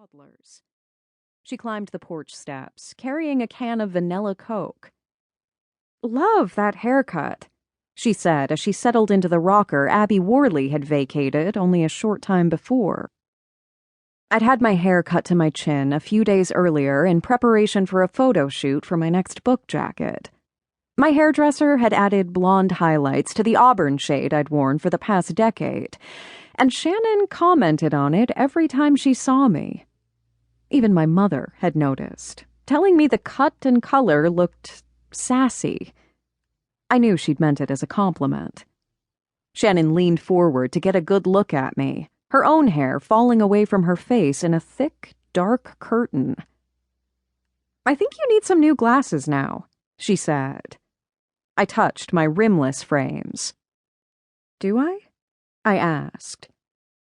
toddlers. She climbed the porch steps, carrying a can of vanilla Coke. "Love that haircut," she said as she settled into the rocker Abby Worley had vacated only a short time before. I'd had my hair cut to my chin a few days earlier in preparation for a photo shoot for my next book jacket. My hairdresser had added blonde highlights to the auburn shade I'd worn for the past decade, and Shannon commented on it every time she saw me. Even my mother had noticed, telling me the cut and color looked sassy. I knew she'd meant it as a compliment. Shannon leaned forward to get a good look at me, her own hair falling away from her face in a thick, dark curtain. "I think you need some new glasses now," she said. I touched my rimless frames. "Do I?" I asked.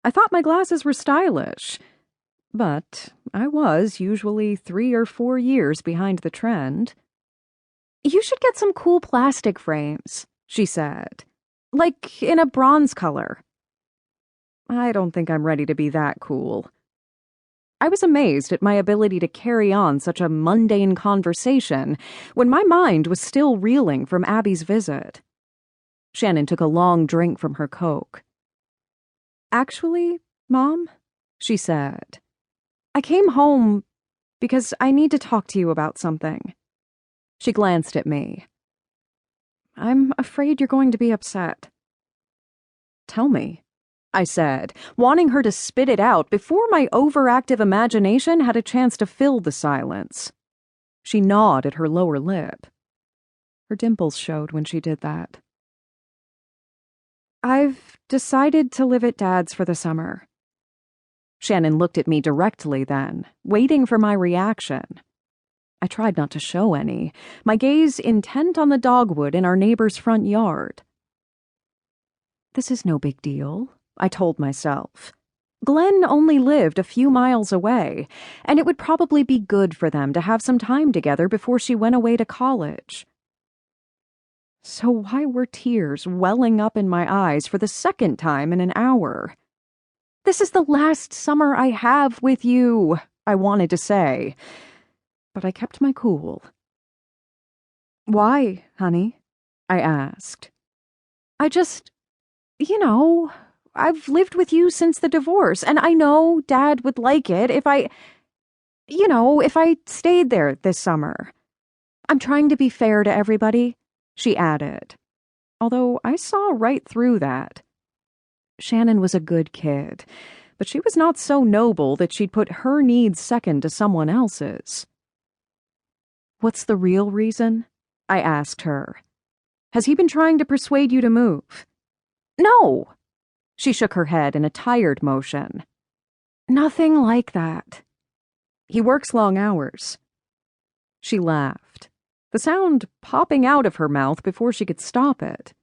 I thought my glasses were stylish, but I was usually 3 or 4 years behind the trend. "You should get some cool plastic frames," she said, "like in a bronze color." I don't think I'm ready to be that cool. I was amazed at my ability to carry on such a mundane conversation when my mind was still reeling from Abby's visit. Shannon took a long drink from her Coke. "Actually, Mom," she said, "I came home because I need to talk to you about something." She glanced at me. "I'm afraid you're going to be upset." "Tell me," I said, wanting her to spit it out before my overactive imagination had a chance to fill the silence. She gnawed at her lower lip. Her dimples showed when she did that. "I've decided to live at Dad's for the summer." Shannon looked at me directly then, waiting for my reaction. I tried not to show any, my gaze intent on the dogwood in our neighbor's front yard. "This is no big deal," I told myself. Glenn only lived a few miles away, and it would probably be good for them to have some time together before she went away to college. So why were tears welling up in my eyes for the second time in an hour? "This is the last summer I have with you," I wanted to say, but I kept my cool. "Why, honey?" I asked. I've lived with you since the divorce, and I know Dad would like it if I stayed there this summer. I'm trying to be fair to everybody," she added, although I saw right through that. Shannon was a good kid, but she was not so noble that she'd put her needs second to someone else's. "What's the real reason?" I asked her. "Has he been trying to persuade you to move?" "No." She shook her head in a tired motion. "Nothing like that." "He works long hours." She laughed, the sound popping out of her mouth before she could stop it.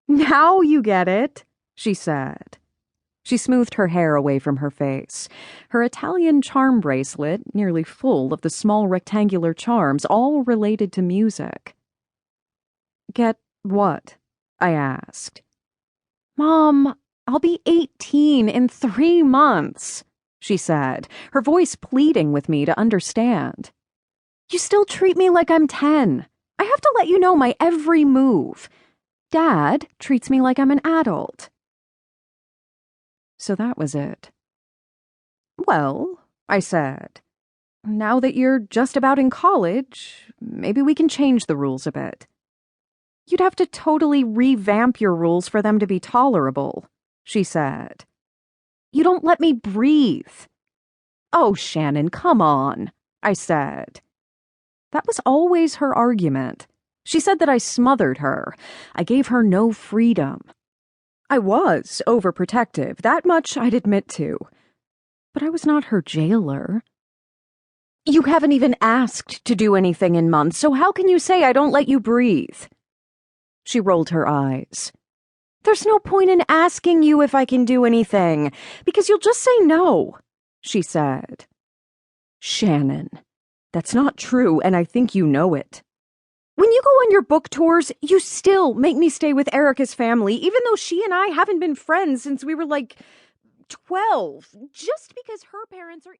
"Now you get it," she said. She smoothed her hair away from her face, her Italian charm bracelet nearly full of the small rectangular charms all related to music. "Get what?" I asked. "Mom, I'll be 18 in 3 months," she said, her voice pleading with me to understand. "You still treat me like I'm 10. I have to let you know my every move. Dad treats me like I'm an adult." So that was it. "Well," I said, "now that you're just about in college, maybe we can change the rules a bit." "You'd have to totally revamp your rules for them to be tolerable," she said. "You don't let me breathe." "Oh, Shannon, come on," I said. That was always her argument. She said that I smothered her. I gave her no freedom. I was overprotective, that much I'd admit to. But I was not her jailer. "You haven't even asked to do anything in months, so how can you say I don't let you breathe?" She rolled her eyes. "There's no point in asking you if I can do anything, because you'll just say no," she said. "Shannon, that's not true, and I think you know it. When you go on your book tours, you still make me stay with Erica's family, even though she and I haven't been friends since we were 12, just because her parents are